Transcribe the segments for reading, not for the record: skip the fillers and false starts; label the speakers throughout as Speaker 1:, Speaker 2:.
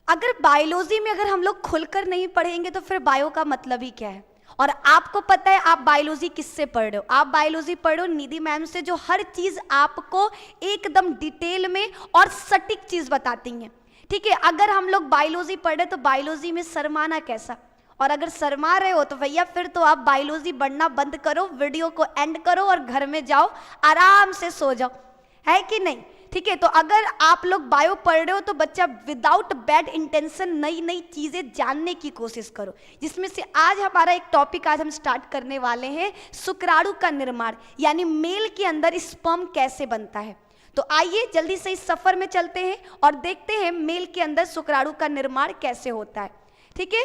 Speaker 1: अगर बायोलॉजी में अगर हम लोग खुलकर नहीं पढ़ेंगे तो फिर बायो का मतलब ही क्या है। और आपको पता है आप बायोलॉजी किससे पढ़ रहे हो? आप बायोलॉजी पढ़ रहे हो निधि मैम से, जो हर चीज आपको एकदम डिटेल में और सटीक चीज बताती हैं। ठीक है, अगर हम लोग बायोलॉजी पढ़ रहे तो बायोलॉजी में शर्माना कैसा? और अगर शर्मा रहे हो तो भैया फिर तो आप बायोलॉजी पढ़ना बंद करो, वीडियो को एंड करो और घर में जाओ आराम से सो जाओ, है कि नहीं? ठीक है, तो अगर आप लोग बायो पढ़ रहे हो तो बच्चा विदाउट बैड इंटेंशन नई नई चीजें जानने की कोशिश करो, जिसमें से आज हमारा एक टॉपिक आज हम स्टार्ट करने वाले हैं, शुक्राणु का निर्माण, यानी मेल के अंदर स्पर्म कैसे बनता है। तो आइए जल्दी से इस सफर में चलते हैं और देखते हैं मेल के अंदर शुक्राणु का निर्माण कैसे होता है। ठीक है,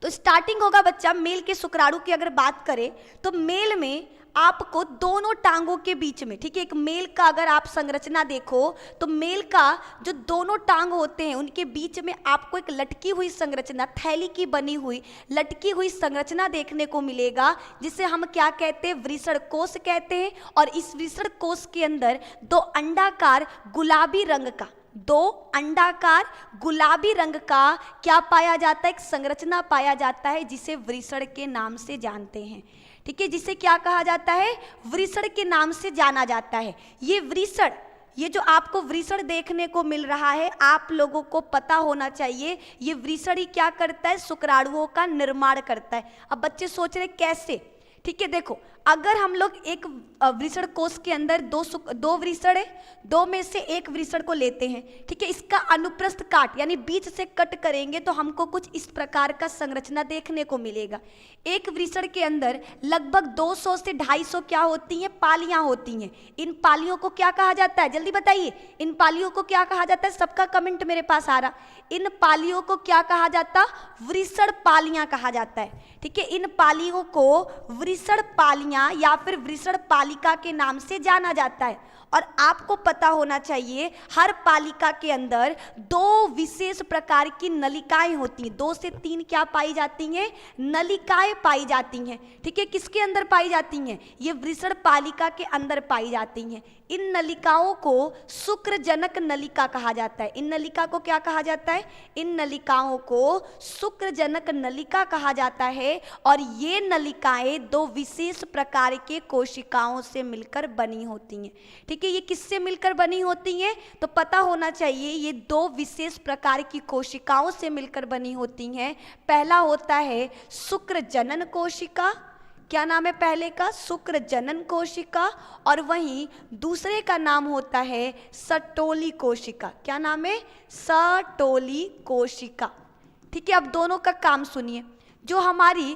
Speaker 1: तो स्टार्टिंग होगा बच्चा मेल के शुक्राणु की अगर बात करें तो मेल में आपको दोनों टांगों के बीच में, ठीक है, एक मेल का अगर आप संरचना देखो तो मेल का जो दोनों टांग होते हैं उनके बीच में आपको एक लटकी हुई संरचना, थैली की बनी हुई लटकी हुई संरचना देखने को मिलेगा, जिसे हम क्या कहते हैं? वृषण कोश कहते हैं। और इस वृषण कोश के अंदर दो अंडाकार गुलाबी रंग का, दो अंडाकार गुलाबी रंग का क्या पाया जाता है? एक संरचना पाया जाता है जिसे वृषण के नाम से जानते हैं। ठीक है, जिसे क्या कहा जाता है? वृषण के नाम से जाना जाता है। ये वृषण, ये जो आपको वृषण देखने को मिल रहा है, आप लोगों को पता होना चाहिए ये वृषण ही क्या करता है? शुक्राणुओं का निर्माण करता है। अब बच्चे सोच रहे कैसे? ठीक है, देखो अगर हम लोग एक वृषण कोश के अंदर दो वृषण है, दो में से एक वृषण को लेते हैं, ठीक है, इसका अनुप्रस्थ काट यानी बीच से कट करेंगे तो हमको कुछ इस प्रकार का संरचना देखने को मिलेगा। एक वृषण के अंदर लगभग 200 से 250 क्या होती हैं? पालियां होती हैं। इन पालियों को क्या कहा जाता है? जल्दी बताइए, इन पालियों को क्या कहा जाता है? सबका कमेंट मेरे पास आ रहा। इन पालियों को क्या कहा जाता? वृषण पालियां कहा जाता है। ठीक है, इन पालियों को वृषण पालियां या फिर वृषण पालिका के नाम से जाना जाता है। और आपको पता होना चाहिए हर पालिका के अंदर दो विशेष प्रकार की नलिकाएं होती हैं, 2 से 3 क्या पाई जाती हैं? नलिकाएं पाई जाती हैं। ठीक है, किसके अंदर पाई जाती हैं? ये वृषण पालिका के अंदर पाई जाती हैं। इन नलिकाओं को शुक्रजनक नलिका कहा जाता है। इन नलिका को क्या कहा जाता है? इन नलिकाओं को शुक्रजनक नलिका कहा जाता है। और ये नलिकाएं दो विशेष प्रकार के कोशिकाओं से मिलकर बनी होती हैं। ठीक है, ये किससे मिलकर बनी होती हैं? तो पता होना चाहिए ये दो विशेष प्रकार की कोशिकाओं से मिलकर बनी होती हैं। पहला होता है शुक्रजनन कोशिका, क्या नाम है पहले का? शुक्रजनन कोशिका। और वहीं दूसरे का नाम होता है सटोली कोशिका। क्या नाम है? सटोली कोशिका। ठीक है, अब दोनों का काम सुनिए। जो हमारी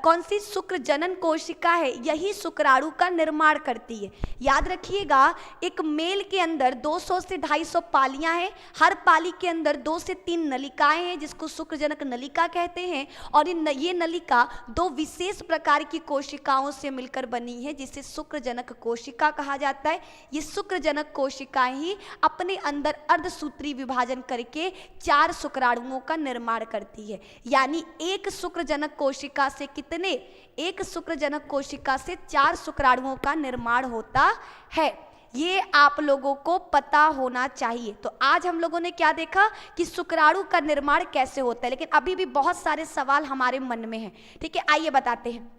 Speaker 1: कौन सी शुक्रजनन कोशिका है, यही शुक्राणु का निर्माण करती है। याद रखिएगा, एक मेल के अंदर 200 से 250 पालियां हैं। हर पाली के अंदर 2 से 3 नलिकाएं हैं, जिसको शुक्रजनक नलिका कहते हैं। और ये नलिका दो विशेष प्रकार की कोशिकाओं से मिलकर बनी है, जिसे शुक्रजनक कोशिका कहा जाता है। ये शुक्रजनक कोशिकाएं ही अपने अंदर अर्धसूत्री विभाजन करके 4 शुक्राणुओं का निर्माण करती है। यानी एक शुक्रजनक कोशिका से कितने? एक शुक्रजनक कोशिका से 4 शुक्राणुओं का निर्माण होता है। ये आप लोगों को पता होना चाहिए। तो आज हम लोगों ने क्या देखा कि शुक्राणु का निर्माण कैसे होता है, लेकिन अभी भी बहुत सारे सवाल हमारे मन में हैं। ठीक है, आइए बताते हैं।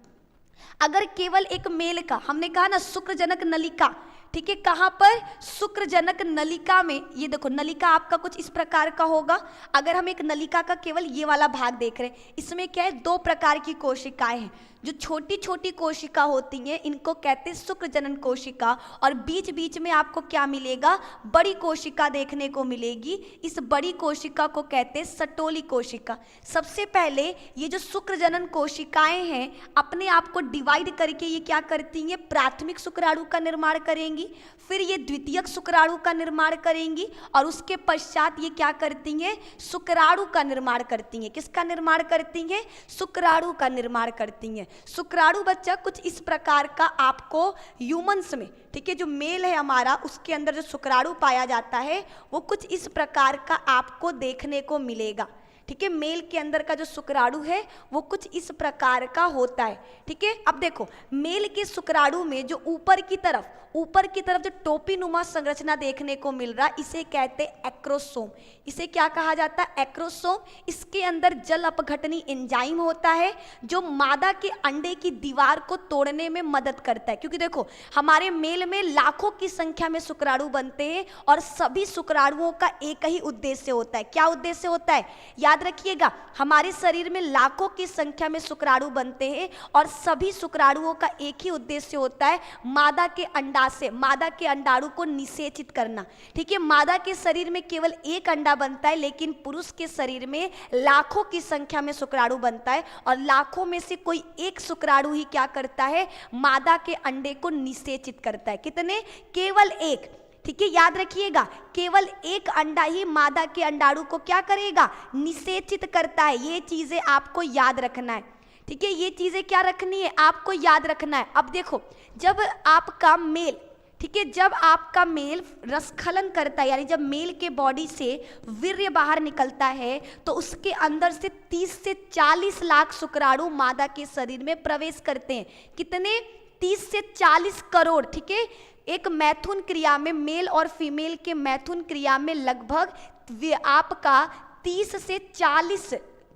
Speaker 1: अगर केवल एक मेल का, हमने कहा ना शुक्रजनक नलिका, ठीक है, कहाँ पर? शुक्रजनक नलिका में। ये देखो नलिका आपका कुछ इस प्रकार का होगा। अगर हम एक नलिका का केवल ये वाला भाग देख रहे हैं, इसमें क्या है? 2 प्रकार की कोशिकाएं हैं। जो छोटी छोटी कोशिका होती हैं इनको कहते हैं शुक्रजनन कोशिका। और बीच बीच में आपको क्या मिलेगा? बड़ी कोशिका देखने को मिलेगी। इस बड़ी कोशिका को कहते हैं सटोली कोशिका। सबसे पहले ये जो शुक्रजनन कोशिकाएं हैं अपने आप को डिवाइड करके ये क्या करती हैं? प्राथमिक शुक्राणु का निर्माण करेंगी, फिर ये द्वितीयक शुक्राणु का निर्माण करेंगी, और उसके पश्चात ये क्या करती हैं? शुक्राणु का निर्माण करती हैं। किसका निर्माण करती हैं? शुक्राणु का निर्माण करती हैं। शुक्राणु बच्चा कुछ इस प्रकार का आपको ह्यूमंस में, ठीक है, जो मेल है हमारा, उसके अंदर जो शुक्राणु पाया जाता है वो कुछ इस प्रकार का आपको देखने को मिलेगा। ठीक है। मेल के अंदर का जो शुक्राणु है वो कुछ इस प्रकार का होता है, ठीक है। अब देखो मेल के शुक्राणु में जो ऊपर की तरफ जो टोपी नुमा संरचना देखने को मिल रहा, इसे कहते हैं एक्रोसोम। इसे क्या कहा जाता है? एक्रोसोम। इसके अंदर जल अपघटनी एंजाइम होता है जो मादा के अंडे की दीवार को तोड़ने में मदद करता है, क्योंकि देखो हमारे मेल में लाखों की संख्या में शुक्राणु बनते हैं और सभी शुक्राणुओं का एक ही उद्देश्य होता है। क्या उद्देश्य होता है? याद रखिएगा, हमारे शरीर में लाखों की संख्या में शुक्राणु बनते हैं और सभी शुक्राणुओं का एक ही उद्देश्य होता है, मादा के मादा के अंडाणु को निषेचित करना, ठीक है। मादा के शरीर में केवल एक अंडा बनता है, लेकिन पुरुष के शरीर में लाखों की संख्या में शुक्राणु बनता है और लाखों में से कोई एक शुक्राणु ही क्या करता है? मादा के अंडे को निषेचित करता है। कितने? केवल एक, ठीक है। याद रखिएगा, केवल एक अंडा ही मादा के अंडाणु को क्या करेगा? निषेचित करता है। ये चीजें आपको याद रखना है, ठीक है। ये चीजें क्या रखनी है? आपको याद रखना है। अब देखो जब आपका मेल, ठीक है, जब आपका मेल रसखलन करता है, यानी जब मेल के बॉडी से वीर्य बाहर निकलता है, तो उसके अंदर से 30 से 40 लाख शुक्राणु मादा के शरीर में प्रवेश करते हैं। कितने? 30 से 40 करोड़, ठीक है। एक मैथुन क्रिया में, मेल और फीमेल के मैथुन क्रिया में लगभग आपका 30 से 40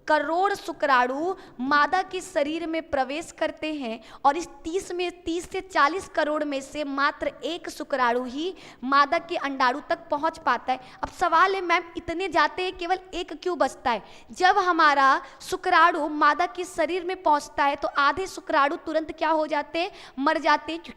Speaker 1: करोड़ शुक्राणु मादा के शरीर में प्रवेश करते हैं और इस 30 से 40 करोड़ में से मात्र एक शुक्राणु ही मादा के अंडाणु तक पहुंच पाता है। अब सवाल है मैम इतने जाते हैं केवल एक क्यों बचता है? जब हमारा शुक्राणु मादा के शरीर में पहुंचता है तो आधे शुक्राणु तुरंत क्या हो जाते हैं? मर जाते हैं,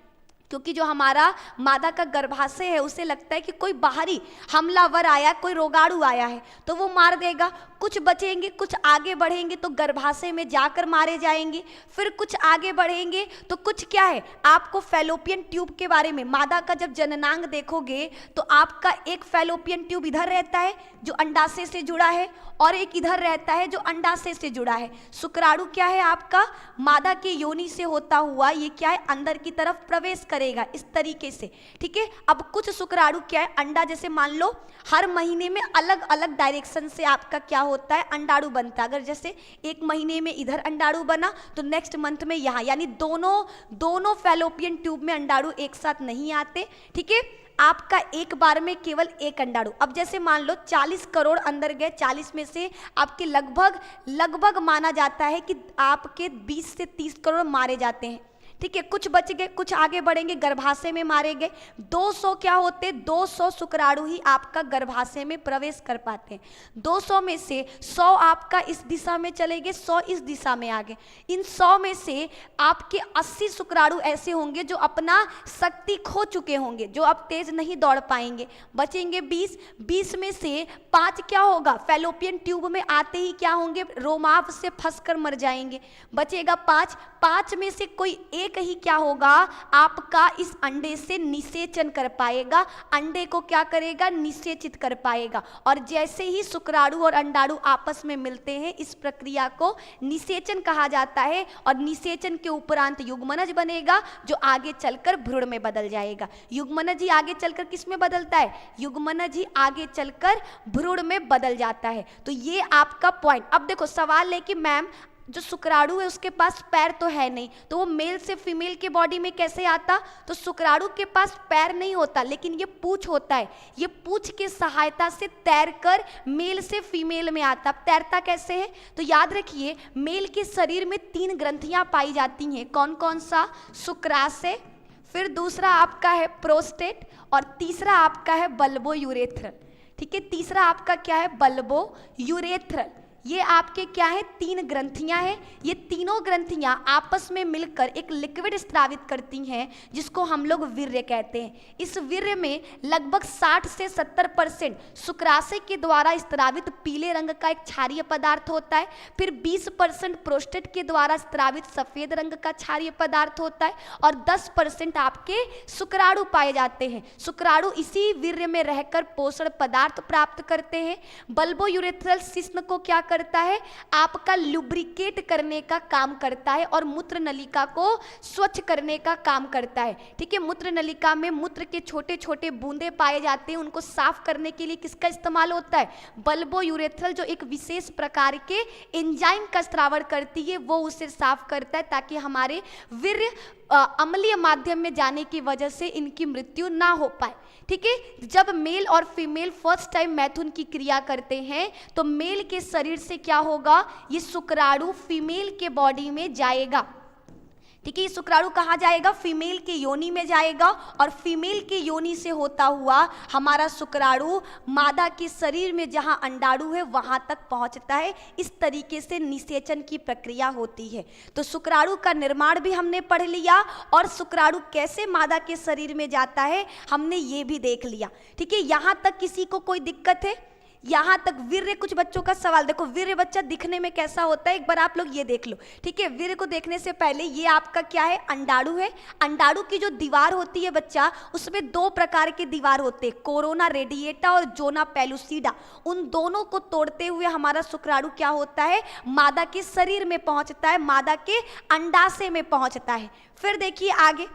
Speaker 1: क्योंकि जो हमारा मादा का गर्भाशय है उसे लगता है कि कोई बाहरी हमलावर आया, कोई रोगाणु आया है तो वो मार देगा। कुछ बचेंगे, कुछ आगे बढ़ेंगे तो गर्भाशय में जाकर मारे जाएंगे, फिर कुछ आगे बढ़ेंगे तो कुछ क्या है, आपको फैलोपियन ट्यूब के बारे में, मादा का जब जननांग देखोगे तो आपका एक फैलोपियन ट्यूब इधर रहता है जो अंडाशय से जुड़ा है और एक इधर रहता है जो अंडाशय से जुड़ा है। शुक्राणु क्या है आपका? मादा के योनि से होता हुआ ये क्या है? अंदर की तरफ प्रवेश करेगा इस तरीके से, ठीक है। अब कुछ शुक्राणु क्या है? अंडा, जैसे मान लो हर महीने में अलग अलग डायरेक्शन से आपका क्या होता है? अंडाणु बनता है। अगर जैसे एक महीने में इधर अंडाणु बना तो नेक्स्ट मंथ में यहाँ, यानी दोनों फैलोपियन ट्यूब में अंडाणु एक साथ नहीं आते, ठीक है। आपका एक बार में केवल एक अंडाणु। अब जैसे मान लो 40 करोड़ अंदर गए, 40 में से आपके लगभग माना जाता है कि आपके 20 से 30 करोड़ मारे जाते हैं, ठीक है। कुछ बच गए, कुछ आगे बढ़ेंगे, गर्भाशय में मारे गए। 200 क्या होते? 200 शुक्राणु ही आपका गर्भाशय में प्रवेश कर पाते हैं। 200 में से 100 आपका इस दिशा में चले गए, 100 इस दिशा में आ गए। इन 100 में से आपके 80 शुक्राणु ऐसे होंगे जो अपना शक्ति खो चुके होंगे, जो अब तेज नहीं दौड़ पाएंगे। बचेंगे 20 में से 5 क्या होगा? फैलोपियन ट्यूब में आते ही क्या होंगे? रोमाव से फंसकर मर जाएंगे। बचेगा 5 में से कोई एक ही क्या होगा? आपका इस अंडे से निषेचन कर पाएगा, अंडे को क्या करेगा? निषेचित कर पाएगा। और जैसे ही शुक्राणु और अंडाणु आपस में मिलते हैं, इस प्रक्रिया को निषेचन कहा जाता है और निषेचन के उपरांत युग्मनज बनेगा जो आगे चलकर भ्रूण में बदल जाएगा। युग्मनज ही आगे चलकर किस में बदलता है? युग्मनज ही आगे चलकर भ्रूण में बदल जाता है। तो ये आपका पॉइंट। अब देखो सवाल है कि मैम जो शुक्राणु है उसके पास पैर तो है नहीं, तो वो मेल से फीमेल के बॉडी में कैसे आता? तो शुक्राणु के पास पैर नहीं होता, लेकिन ये पूंछ होता है। ये पूंछ के सहायता से तैरकर मेल से फीमेल में आता। तैरता कैसे है? तो याद रखिए, मेल के शरीर में 3 ग्रंथियां पाई जाती हैं। कौन कौन सा? शुक्राशय, फिर दूसरा आपका है प्रोस्टेट और तीसरा आपका है बल्बो यूरेथ्रल, ठीक है। तीसरा आपका क्या है? Bulbo urethral. ये आपके क्या है? 3 ग्रंथियां हैं। ये तीनों ग्रंथियां आपस में मिलकर एक लिक्विड स्रावित करती हैं जिसको हम लोग वीर्य कहते हैं। इस वीर्य में लगभग 60 से 70% शुक्राशय के द्वारा स्रावित पीले रंग का एक क्षारीय पदार्थ होता है। फिर 20% प्रोस्टेट के द्वारा स्रावित सफेद रंग का क्षारीय पदार्थ होता है और 10% आपके शुक्राणु पाए जाते हैं। शुक्राणु इसी वीर्य में रहकर पोषण पदार्थ प्राप्त करते हैं। बल्बो यूरेथ्रल शिश्न को क्या करता है, आपका लुब्रिकेट करने का काम करता है और मूत्र नलिका को स्वच्छ करने का काम करता है। ठीक है, मूत्र नलिका में मूत्र के छोटे छोटे बूंदे पाए जाते हैं, उनको साफ करने के लिए किसका इस्तेमाल होता है? बल्बोयूरेथ्रल, जो एक विशेष प्रकार के एंजाइम का स्रावण करती है, वो उसे साफ करता है ताकि हमारे वीर्य अम्लीय माध्यम में जाने की वजह से इनकी मृत्यु ना हो पाए। ठीक है, जब मेल और फीमेल फर्स्ट टाइम मैथुन की क्रिया करते हैं तो मेल के शरीर से क्या होगा? ये शुक्राणु फीमेल के बॉडी में जाएगा। ठीक है, ये शुक्राणु कहाँ जाएगा? फीमेल के योनि में जाएगा और फीमेल के योनि से होता हुआ हमारा शुक्राणु मादा के शरीर में जहाँ अंडाणु है वहाँ तक पहुँचता है। इस तरीके से निषेचन की प्रक्रिया होती है। तो शुक्राणु का निर्माण भी हमने पढ़ लिया और शुक्राणु कैसे मादा के शरीर में जाता है हमने ये भी देख लिया। ठीक है, यहाँ तक किसी को कोई दिक्कत है? यहाँ तक वीर्य, कुछ बच्चों का सवाल, देखो वीर्य बच्चा दिखने में कैसा होता है, एक बार आप लोग ये देख लो। ठीक है, वीर्य को देखने से पहले ये आपका क्या है? अंडाणु है। अंडाणु की जो दीवार होती है बच्चा, उसमें दो प्रकार के दीवार होते हैं, कोरोना रेडिएटा और जोना पेलुसिडा। उन दोनों को तोड़ते हुए हमारा शुक्राणु क्या होता है? मादा के शरीर में पहुंचता है, मादा के अंडाशय में पहुंचता है। फिर देखिए आगे,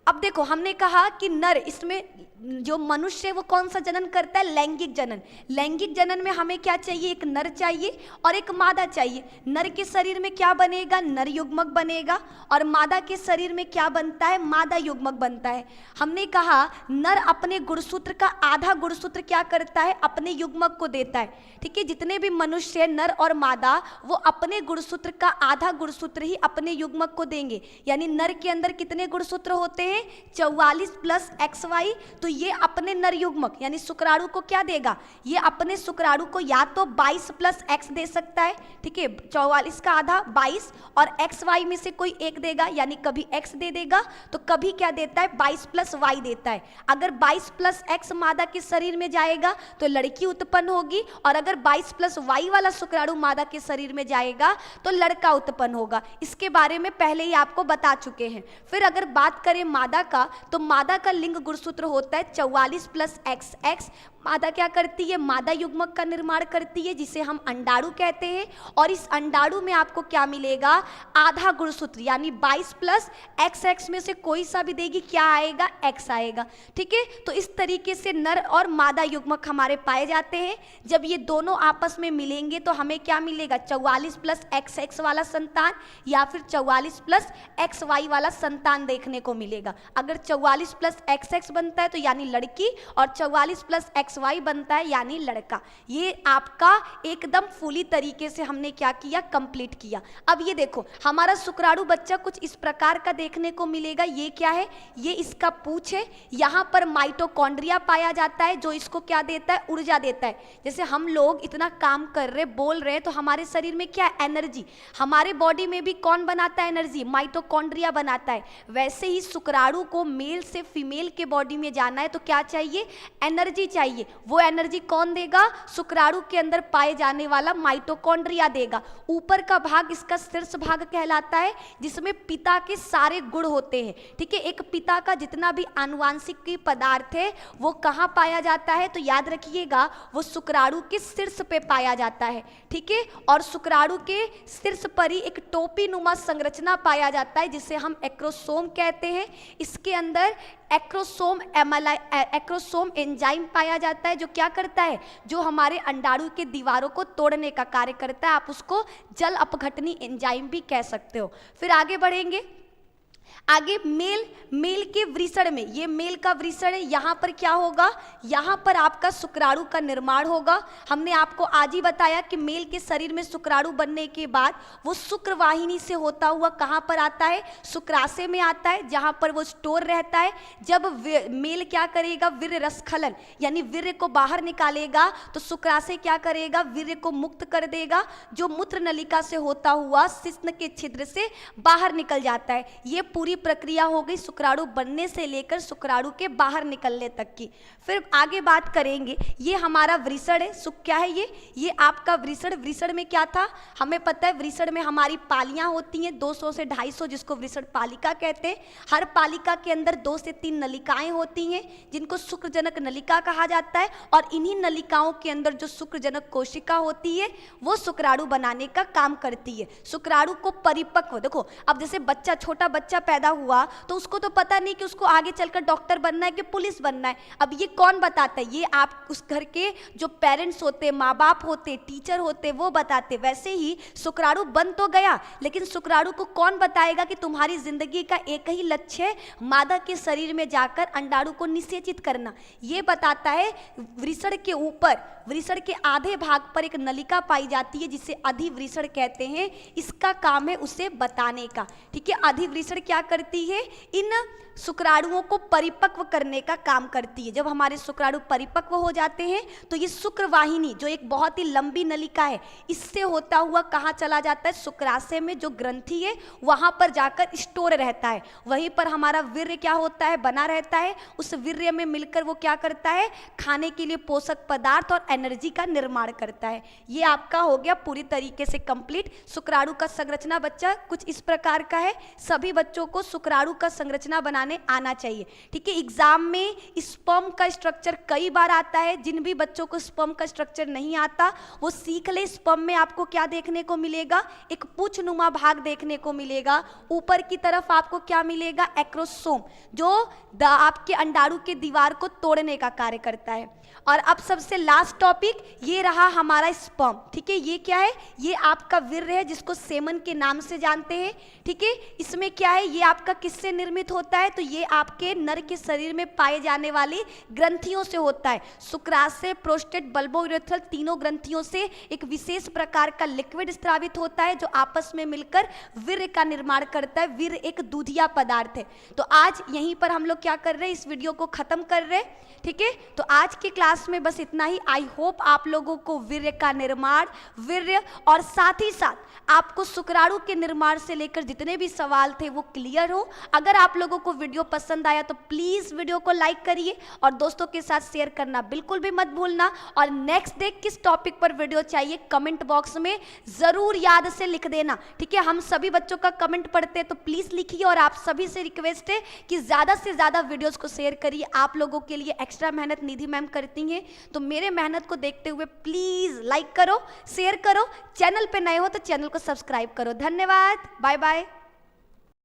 Speaker 1: अब देखो हमने कहा कि नर, इसमें जो मनुष्य है वो कौन सा जनन करता है? लैंगिक जनन। लैंगिक जनन में हमें क्या चाहिए? एक नर चाहिए और एक मादा चाहिए। नर के शरीर में क्या बनेगा? नर युग्मक बनेगा और मादा के शरीर में क्या बनता है? मादा युग्मक बनता है। हमने कहा नर अपने गुणसूत्र का आधा गुणसूत्र क्या करता है? अपने युग्मक को देता है। ठीक है, जितने भी मनुष्य है नर और मादा, वो अपने गुणसूत्र का आधा गुणसूत्र ही अपने युग्मक को देंगे। यानी नर के अंदर कितने गुणसूत्र होते हैं? 44 प्लस XY। तो ये अपने नर युग्मक यानी शुक्राणु को क्या देगा? ये अपने शुक्राणु को या तो 22 प्लस X दे सकता है। ठीक है, 44 का आधा 22 और XY में से कोई एक देगा, यानी कभी X दे देगा तो कभी क्या देता है? 22 प्लस Y देता है। अगर 22 प्लस X मादा के शरीर में जाएगा तो लड़की उत्पन्न होगी और अगर 22 प्लस Y वाला शुक्राणु मादा के शरीर में जाएगा तो लड़का उत्पन्न होगा। इसके बारे में पहले ही आपको बता चुके हैं। फिर अगर बात करें मादा का, तो मादा का लिंग गुणसूत्र होता है 44 प्लस XX। मादा क्या करती है? मादा युग्मक का निर्माण करती है जिसे हम अंडाणु कहते हैं और इस अंडाणु में आपको क्या मिलेगा? आधा गुणसूत्र यानी 22 प्लस XX में से कोई सा भी देगी, क्या आएगा? X आएगा। ठीक है, तो इस तरीके से नर और मादा युग्मक हमारे पाए जाते हैं। जब ये दोनों आपस में मिलेंगे तो हमें क्या मिलेगा? 44 प्लस XX वाला संतान या फिर 44 प्लस XY वाला संतान देखने को मिलेगा। अगर 44 प्लस XX बनता है तो यानी लड़की और 44 प्लस XY बनता है यानी लड़का। ये आपका एकदम फुली तरीके से हमने क्या किया? कंप्लीट किया। अब ये देखो हमारा शुक्राणु बच्चा कुछ इस प्रकार का देखने को मिलेगा। ये क्या है? ये इसका पूंछ है। यहाँ पर माइटोकॉन्ड्रिया पाया जाता है जो इसको क्या देता है? ऊर्जा देता है। जैसे हम लोग इतना काम कर रहे, बोल रहे हैं तो हमारे शरीर में क्या है? एनर्जी। हमारे बॉडी में भी कौन बनाता है एनर्जी? माइटोकॉन्ड्रिया बनाता है। वैसे ही शुक्राणु को मेल से फीमेल के बॉडी में जाना है तो क्या चाहिए? एनर्जी चाहिए। वो एनर्जी कौन देगा? शुक्राणु के अंदर पाए जाने वाला माइटोकॉन्ड्रिया देगा। ऊपर का भाग इसका शीर्ष भाग कहलाता है जिसमें पिता के सारे गुण होते हैं। ठीक है, एक पिता का जितना भी आनुवांशिक पदार्थ है वो कहाँ पाया जाता है? तो याद रखिएगा वो शुक्राणु के शीर्ष पे पाया जाता है। ठीक है, और शुक्राणु के शीर्ष पर ही एक टोपी नुमा संरचना पाया जाता है जिसे हम एक्रोसोम कहते हैं। इसके अंदर एक्रोसोम एंजाइम पाया जाता है जो क्या करता है? जो हमारे अंडाणु के दीवारों को तोड़ने का कार्य करता है। आप उसको जल अपघटनी एंजाइम भी कह सकते हो। फिर आगे बढ़ेंगे। आगे मेल के वृषण में, ये मेल का वृषण है। यहाँ पर क्या होगा? यहाँ पर आपका शुक्राणु का निर्माण होगा। हमने आपको आज ही बताया कि मेल के शरीर में शुक्राणु बनने के बाद वो शुक्रवाहिनी से होता हुआ कहाँ पर आता है? शुक्राशय में आता है जहाँ पर वो स्टोर रहता है। जब मेल क्या करेगा? वीर्य रसखलन यानी वीर्य को बाहर निकालेगा तो शुक्राशय क्या करेगा? वीर्य को मुक्त कर देगा जो मूत्र नलिका से होता हुआ शिश्न के छिद्र से बाहर निकल जाता है। ये पूरी प्रक्रिया हो गई शुक्राणु बनने से लेकर शुक्राणु के बाहर निकलने तक की। फिर आगे बात करेंगे, ये हमारा वृषण है। क्या है ये आपका वृषण। वृषण में क्या था, हमें पता है वृषण में हमारी पालियां होती हैं 200 से 250, जिसको वृषण पालिका कहते हैं। हर पालिका के अंदर 2 से 3 नलिकाएं होती हैं जिनको शुक्रजनक नलिका कहा जाता है, और इन्हीं नलिकाओं के अंदर जो शुक्रजनक कोशिका होती है वो शुक्राणु बनाने का काम करती है। शुक्राणु को परिपक्व, देखो अब जैसे बच्चा, छोटा बच्चा पैदा हुआ तो उसको तो पता नहीं कि उसको आगे चलकर डॉक्टर बनना है कि पुलिस बनना है। अब ये कौन बताता है, ये आप उस घर के जो पेरेंट्स होते, माँ बाप होते, टीचर होते, वो बताते। वैसे ही शुक्राणु बन तो गया, लेकिन शुक्राणु को कौन बताएगा कि तुम्हारी जिंदगी का एक ही लक्ष्य है, मादा के शरीर में जाकर अंडाणु को निषेचित करना। ये बताता है वृषण के ऊपर, वृषण के आधे भाग पर एक नलिका पाई जाती है जिसे अधिवृषण कहते हैं। इसका काम है उसे बताने का, ठीक है। अधिवृषण क्या करती है, इन शुक्राणुओं को परिपक्व करने का काम करती है। जब हमारे शुक्राणु परिपक्व हो जाते हैं तो ये शुक्रवाहिनी, जो एक बहुत ही लंबी नलिका है, इससे होता हुआ कहाँ चला जाता है, शुक्राशय में जो ग्रंथि है वहां पर जाकर स्टोर रहता है। वहीं पर हमारा वीर्य क्या होता है, बना रहता है। उस वीर्य में मिलकर वो क्या करता है, खाने के लिए पोषक पदार्थ और एनर्जी का निर्माण करता है। ये आपका हो गया पूरी तरीके से कंप्लीट। शुक्राणु का संरचना बच्चा कुछ इस प्रकार का है। सभी बच्चों को शुक्राणु का संरचना बनाने आना चाहिए, ठीक है। एग्जाम में स्पर्म का स्ट्रक्चर कई बार आता है। जिन भी बच्चों को स्पर्म का स्ट्रक्चर नहीं आता वो सीख ले। स्पर्म में आपको क्या देखने को मिलेगा, एक पूछनुमा भाग देखने को मिलेगा। ऊपर की तरफ आपको क्या मिलेगा, एक्रोसोम, जो आपके अंडाणु के दीवार को तोड़ने का कार्य करता है। और अब सबसे लास्ट टॉपिक ये रहा हमारा स्पर्म, ठीक है। ये क्या है, ये आपका वीर्य है जिसको सेमन के नाम से जानते हैं, ठीक है। इसमें क्या है, ये आपका किससे निर्मित होता है, तो ये आपके नर के शरीर में पाए जाने वाली ग्रंथियों से होता है। शुक्राशय, प्रोस्टेट, बल्बोयूरेथ्रल, तीनों ग्रंथियों से एक विशेष प्रकार का लिक्विड स्रावित होता है जो आपस में मिलकर वीर्य का निर्माण करता है। वीर्य एक दूधिया पदार्थ है। तो आज यहीं पर हम लोग क्या कर रहे हैं, इस वीडियो को खत्म कर रहे हैं, ठीक है। तो आज की क्लास में बस इतना ही। आई होप आप लोगों को वीर्य का निर्माण, वीर्य और साथ ही साथ आपको शुक्राणु के निर्माण से लेकर जितने भी सवाल थे वो क्लियर हो। अगर आप लोगों को वीडियो पसंद आया तो प्लीज वीडियो को लाइक करिए और दोस्तों के साथ शेयर करना बिल्कुल भी मत भूलना। और नेक्स्ट डे किस टॉपिक पर वीडियो चाहिए कमेंट बॉक्स में जरूर याद से लिख देना, ठीक है। हम सभी बच्चों का कमेंट पढ़ते हैं तो प्लीज लिखिए। और आप सभी से रिक्वेस्ट है कि ज्यादा से ज्यादा वीडियोस को शेयर करिए। आप लोगों के लिए एक्स्ट्रा मेहनत निधि मैम करती हैं, तो मेरे मेहनत को देखते हुए प्लीज लाइक करो, शेयर करो। चैनल पे नए हो तो चैनल को सब्सक्राइब करो। धन्यवाद, बाय बाय।